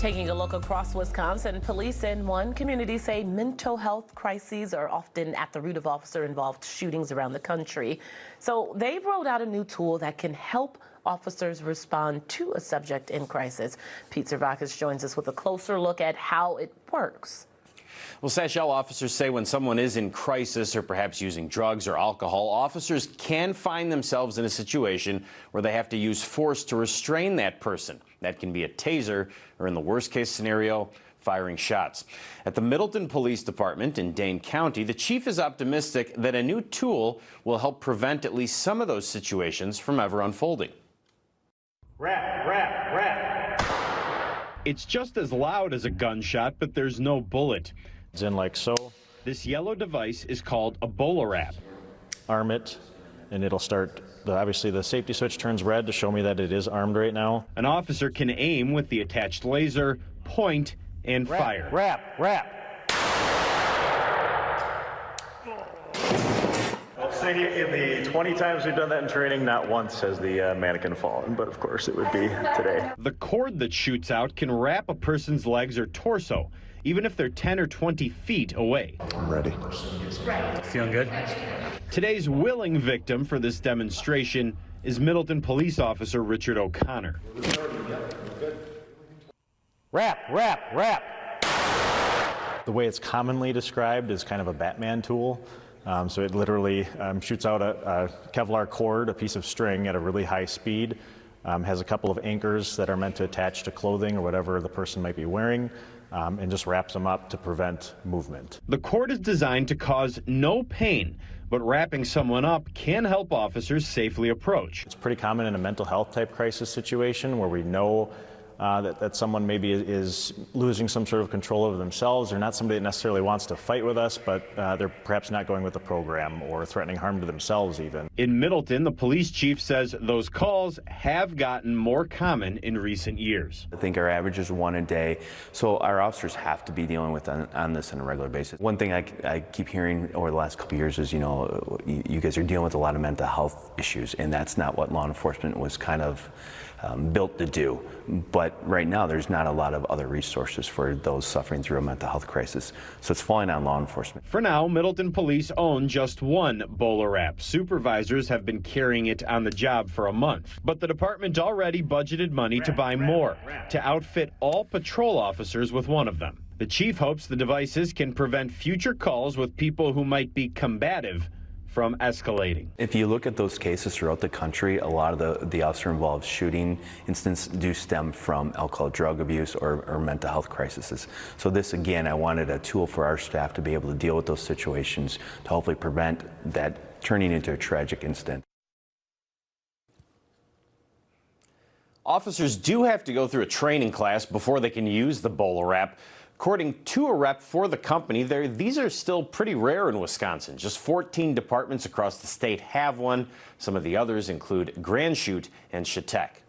Taking a look across Wisconsin, police in one community say mental health crises are often at the root of officer-involved shootings around the country. So they've rolled out a new tool that can help officers respond to a subject in crisis. Pete Servakis joins us with a closer look at how it works. Well, Sashell, officers say when someone is in crisis or perhaps using drugs or alcohol, officers can find themselves in a situation where they have to use force to restrain that person. That can be a taser or, in the worst case scenario, firing shots. At the Middleton Police Department in Dane County, the chief is optimistic that a new tool will help prevent at least some of those situations from ever unfolding. Wrap, wrap, wrap. It's just as loud as a gunshot, but there's no bullet. It's in like so. This yellow device is called a BolaWrap. Arm it, and it'll start. Obviously, the safety switch turns red to show me that it is armed right now. An officer can aim with the attached laser, point, and fire. Wrap, wrap. I'll say in the 20 times we've done that in training, not once has the mannequin fallen, but of course it would be today. The cord that shoots out can wrap a person's legs or torso, even if they're 10 or 20 feet away. I'm ready. Feeling good? Today's willing victim for this demonstration is Middleton Police Officer Richard O'Connor. Wrap, wrap, wrap. The way it's commonly described is kind of a Batman tool. So it literally shoots out a Kevlar cord, a piece of string at a really high speed, has a couple of anchors that are meant to attach to clothing or whatever the person might be wearing, and just wraps them up to prevent movement. The cord is designed to cause no pain, but wrapping someone up can help officers safely approach. It's pretty common in a mental health type crisis situation where we know that someone maybe is losing some sort of control over themselves. They're not somebody that necessarily wants to fight with us, but they're perhaps not going with the program or threatening harm to themselves even. In Middleton, the police chief says those calls have gotten more common in recent years. I think our average is 1 a day, so our officers have to be dealing with on this on a regular basis. One thing I keep hearing over the last couple of years is, you know, you guys are dealing with a lot of mental health issues, and that's not what law enforcement was kind of built to do. But right now, there's not a lot of other resources for those suffering through a mental health crisis, so it's falling on law enforcement. For now, Middleton Police own just one BolaWrap. Supervisors have been carrying it on the job for a month, but the department already budgeted money to buy more, to outfit all patrol officers with one of them. The chief hopes the devices can prevent future calls with people who might be combative from escalating. If you look at those cases throughout the country, a lot of the officer-involved shooting incidents do stem from alcohol, drug abuse, or mental health crises. So this, again, I wanted a tool for our staff to be able to deal with those situations to hopefully prevent that turning into a tragic incident. Officers do have to go through a training class before they can use the BolaWrap. According to a rep for the company, these are still pretty rare in Wisconsin. Just 14 departments across the state have one. Some of the others include Grand Chute and Chautauqua.